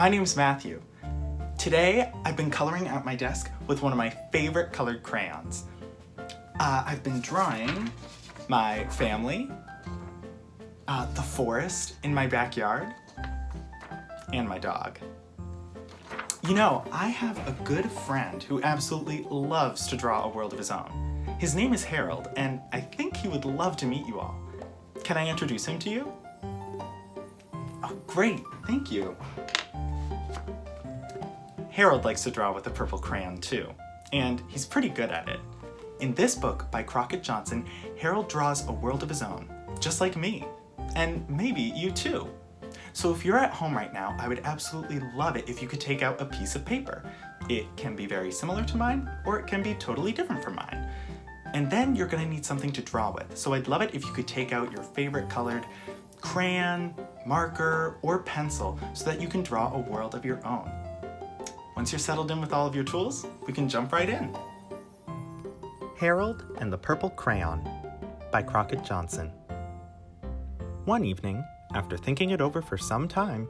my name's Matthew. Today, I've been coloring at my desk with one of my favorite colored crayons. I've been drawing my family, the forest in my backyard, and my dog. You know, I have a good friend who absolutely loves to draw a world of his own. His name is Harold, and I think he would love to meet you all. Can I introduce him to you? Oh, great, thank you. Harold likes to draw with a purple crayon too, and he's pretty good at it. In this book by Crockett Johnson, Harold draws a world of his own, just like me, and maybe you too. So if you're at home right now, I would absolutely love it if you could take out a piece of paper. It can be very similar to mine, or it can be totally different from mine. And then you're gonna need something to draw with, so I'd love it if you could take out your favorite colored crayon, marker, or pencil so that you can draw a world of your own. Once you're settled in with all of your tools, we can jump right in. Harold and the Purple Crayon by Crockett Johnson. One evening, after thinking it over for some time,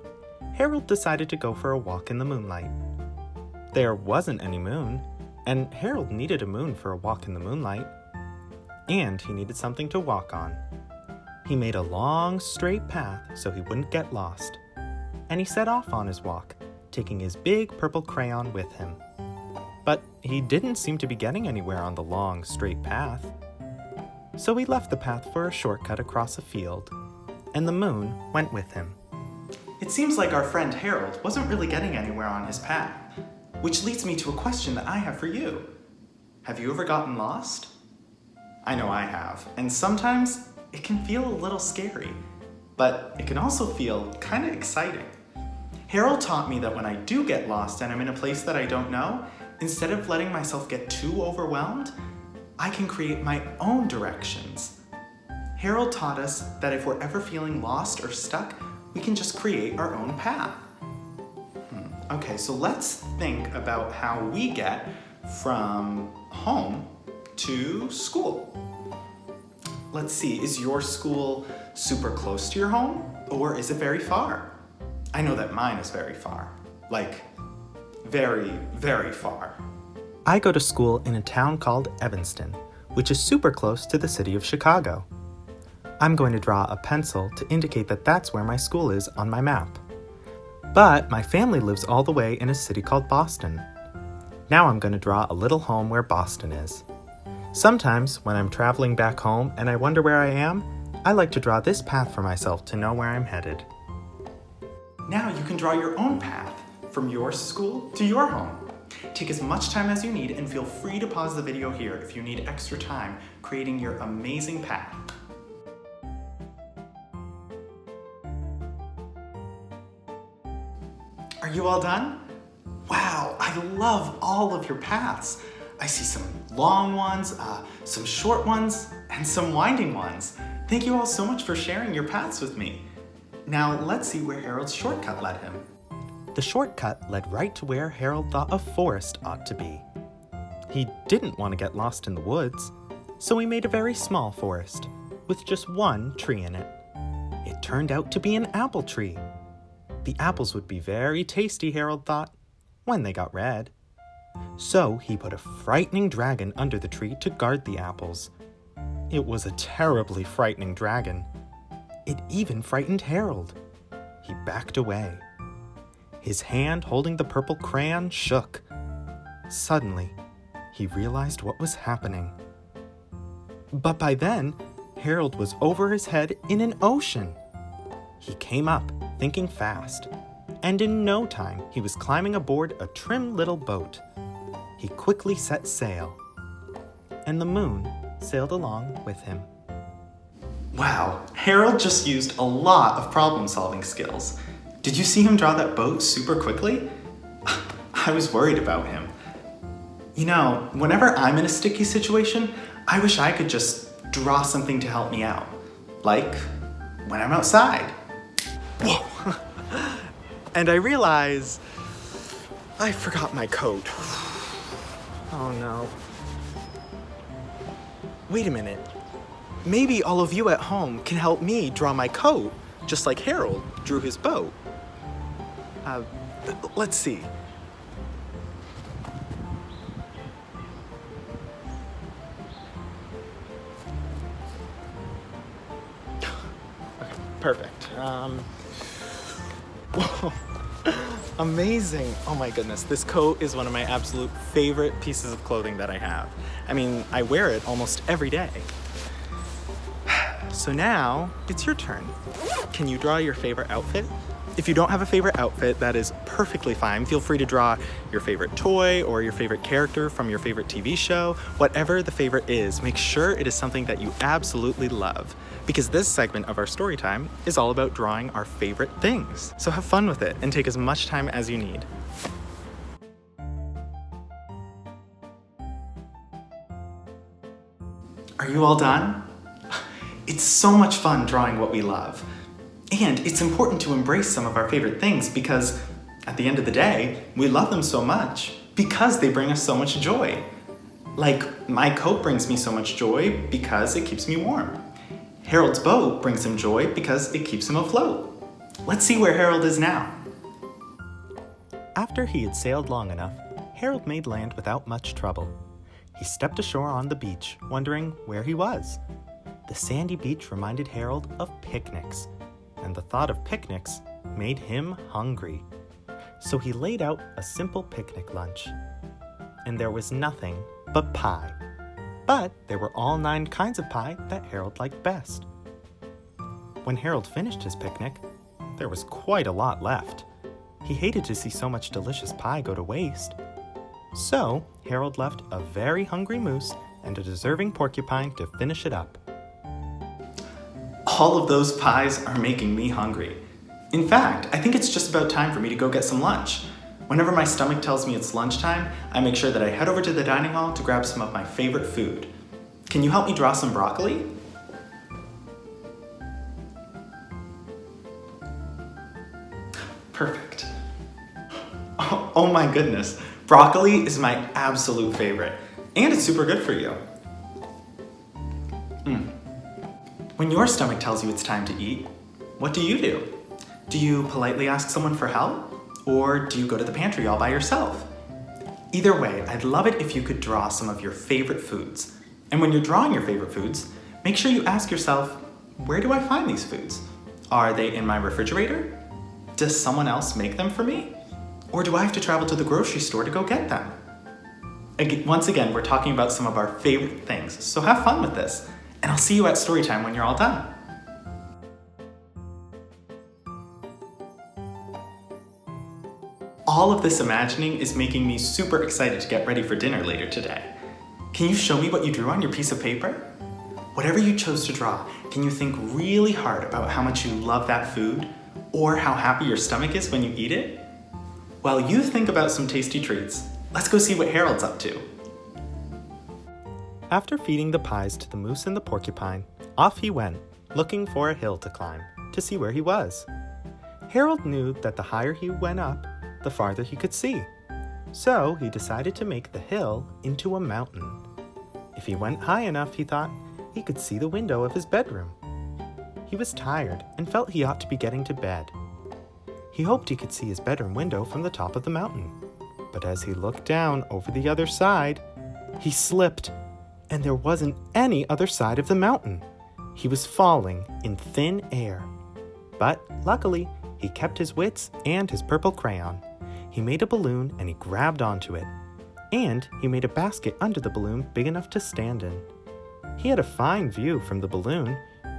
Harold decided to go for a walk in the moonlight. There wasn't any moon, and Harold needed a moon for a walk in the moonlight. And he needed something to walk on. He made a long, straight path so he wouldn't get lost, and he set off on his walk, taking his big purple crayon with him. But he didn't seem to be getting anywhere on the long, straight path. So he left the path for a shortcut across a field, and the moon went with him. It seems like our friend Harold wasn't really getting anywhere on his path, which leads me to a question that I have for you. Have you ever gotten lost? I know I have, and sometimes it can feel a little scary, but it can also feel kind of exciting. Harold taught me that when I do get lost and I'm in a place that I don't know, instead of letting myself get too overwhelmed, I can create my own directions. Harold taught us that if we're ever feeling lost or stuck, we can just create our own path. Okay, so let's think about how we get from home to school. Let's see, is your school super close to your home, or is it very far? I know that mine is very far, like very, very far. I go to school in a town called Evanston, which is super close to the city of Chicago. I'm going to draw a pencil to indicate that that's where my school is on my map. But my family lives all the way in a city called Boston. Now I'm going to draw a little home where Boston is. Sometimes, when I'm traveling back home and I wonder where I am, I like to draw this path for myself to know where I'm headed. Now you can draw your own path from your school to your home. Take as much time as you need and feel free to pause the video here if you need extra time creating your amazing path. Are you all done? Wow, I love all of your paths. I see some long ones, some short ones, and some winding ones. Thank you all so much for sharing your paths with me. Now let's see where Harold's shortcut led him. The shortcut led right to where Harold thought a forest ought to be. He didn't want to get lost in the woods, so he made a very small forest with just one tree in it. It turned out to be an apple tree. The apples would be very tasty, Harold thought, when they got red. So he put a frightening dragon under the tree to guard the apples. It was a terribly frightening dragon. It even frightened Harold. He backed away. His hand holding the purple crayon shook. Suddenly, he realized what was happening. But by then, Harold was over his head in an ocean. He came up, thinking fast, and in no time he was climbing aboard a trim little boat. He quickly set sail, and the moon sailed along with him. Wow, Harold just used a lot of problem-solving skills. Did you see him draw that boat super quickly? I was worried about him. You know, whenever I'm in a sticky situation, I wish I could just draw something to help me out. Like when I'm outside. Whoa! And I realize I forgot my coat. Oh no. Wait a minute. Maybe all of you at home can help me draw my coat, just like Harold drew his boat. Let's see. Okay, perfect. Whoa. Amazing. Oh my goodness, this coat is one of my absolute favorite pieces of clothing that I have. I mean, I wear it almost every day. So now, it's your turn. Can you draw your favorite outfit? If you don't have a favorite outfit, that is perfectly fine. Feel free to draw your favorite toy or your favorite character from your favorite TV show. Whatever the favorite is, make sure it is something that you absolutely love. Because this segment of our story time is all about drawing our favorite things. So have fun with it and take as much time as you need. Are you all done? It's so much fun drawing what we love. And it's important to embrace some of our favorite things because at the end of the day, we love them so much because they bring us so much joy. Like my coat brings me so much joy because it keeps me warm. Harold's boat brings him joy because it keeps him afloat. Let's see where Harold is now. After he had sailed long enough, Harold made land without much trouble. He stepped ashore on the beach, wondering where he was. The sandy beach reminded Harold of picnics, and the thought of picnics made him hungry. So he laid out a simple picnic lunch. And there was nothing but pie. But there were all 9 kinds of pie that Harold liked best. When Harold finished his picnic, there was quite a lot left. He hated to see so much delicious pie go to waste. So Harold left a very hungry moose and a deserving porcupine to finish it up. All of those pies are making me hungry. In fact, I think it's just about time for me to go get some lunch. Whenever my stomach tells me it's lunchtime, I make sure that I head over to the dining hall to grab some of my favorite food. Can you help me draw some broccoli? Perfect. Oh my goodness. Broccoli is my absolute favorite, and it's super good for you. When your stomach tells you it's time to eat, what do you do? Do you politely ask someone for help? Or do you go to the pantry all by yourself? Either way, I'd love it if you could draw some of your favorite foods. And when you're drawing your favorite foods, make sure you ask yourself, where do I find these foods? Are they in my refrigerator? Does someone else make them for me? Or do I have to travel to the grocery store to go get them? Once again, we're talking about some of our favorite things, so have fun with this. And I'll see you at Storytime when you're all done. All of this imagining is making me super excited to get ready for dinner later today. Can you show me what you drew on your piece of paper? Whatever you chose to draw, can you think really hard about how much you love that food? Or how happy your stomach is when you eat it? While you think about some tasty treats, let's go see what Harold's up to. After feeding the pies to the moose and the porcupine, off he went, looking for a hill to climb, to see where he was. Harold knew that the higher he went up, the farther he could see. So he decided to make the hill into a mountain. If he went high enough, he thought, he could see the window of his bedroom. He was tired and felt he ought to be getting to bed. He hoped he could see his bedroom window from the top of the mountain. But as he looked down over the other side, he slipped, and there wasn't any other side of the mountain. He was falling in thin air. But luckily, he kept his wits and his purple crayon. He made a balloon and he grabbed onto it. And he made a basket under the balloon big enough to stand in. He had a fine view from the balloon,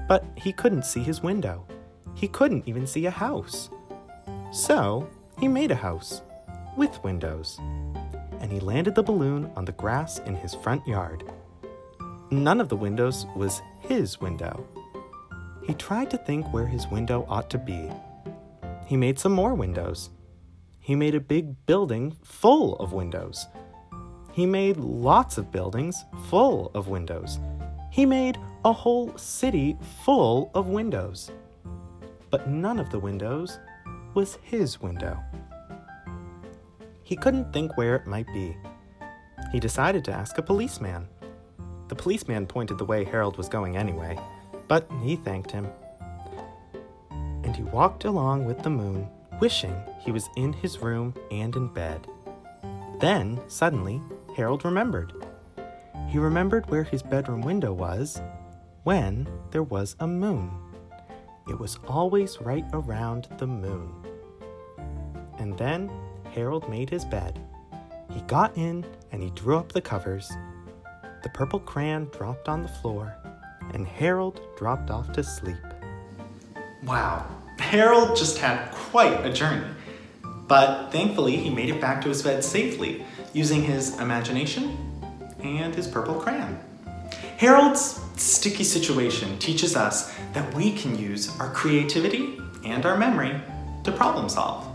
but he couldn't see his window. He couldn't even see a house. So he made a house with windows. And he landed the balloon on the grass in his front yard. None of the windows was his window. He tried to think where his window ought to be. He made some more windows. He made a big building full of windows. He made lots of buildings full of windows. He made a whole city full of windows. But none of the windows was his window. He couldn't think where it might be. He decided to ask a policeman. The policeman pointed the way Harold was going anyway, but he thanked him. And he walked along with the moon, wishing he was in his room and in bed. Then, suddenly, Harold remembered. He remembered where his bedroom window was when there was a moon. It was always right around the moon. And then Harold made his bed. He got in and he drew up the covers. The purple crayon dropped on the floor, and Harold dropped off to sleep. Wow, Harold just had quite a journey. But thankfully, he made it back to his bed safely, using his imagination and his purple crayon. Harold's sticky situation teaches us that we can use our creativity and our memory to problem solve.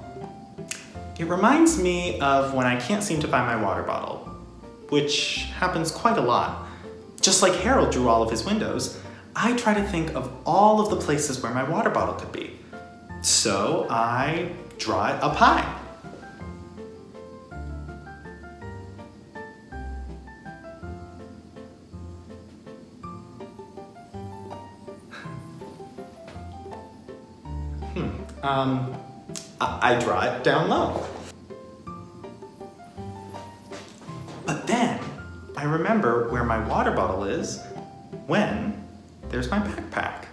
It reminds me of when I can't seem to find my water bottle, which happens quite a lot. Just like Harold drew all of his windows, I try to think of all of the places where my water bottle could be. So I draw it up high. I draw it down low. But then I remember where my water bottle is when there's my backpack.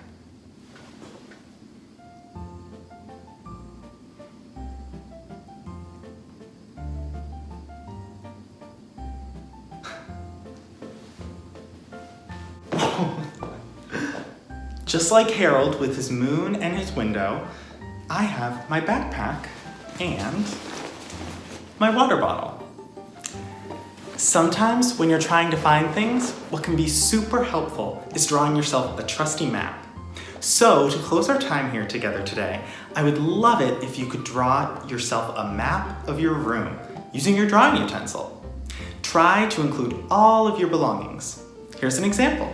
Just like Harold with his moon and his window, I have my backpack and my water bottle. Sometimes when you're trying to find things, what can be super helpful is drawing yourself a trusty map. So to close our time here together today, I would love it if you could draw yourself a map of your room using your drawing utensil. Try to include all of your belongings. Here's an example.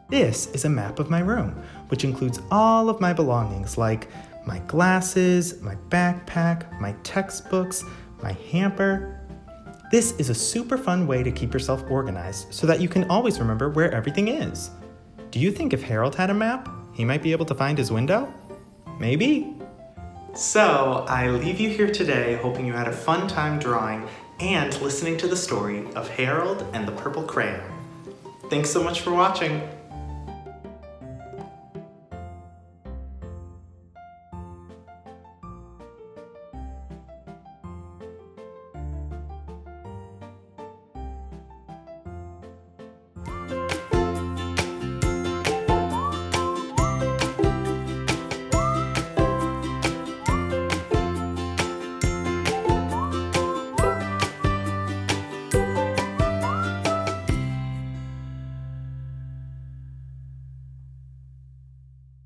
This is a map of my room, which includes all of my belongings like my glasses, my backpack, my textbooks, my hamper. This is a super fun way to keep yourself organized so that you can always remember where everything is. Do you think if Harold had a map, he might be able to find his window? Maybe. So I leave you here today hoping you had a fun time drawing and listening to the story of Harold and the Purple Crayon. Thanks so much for watching.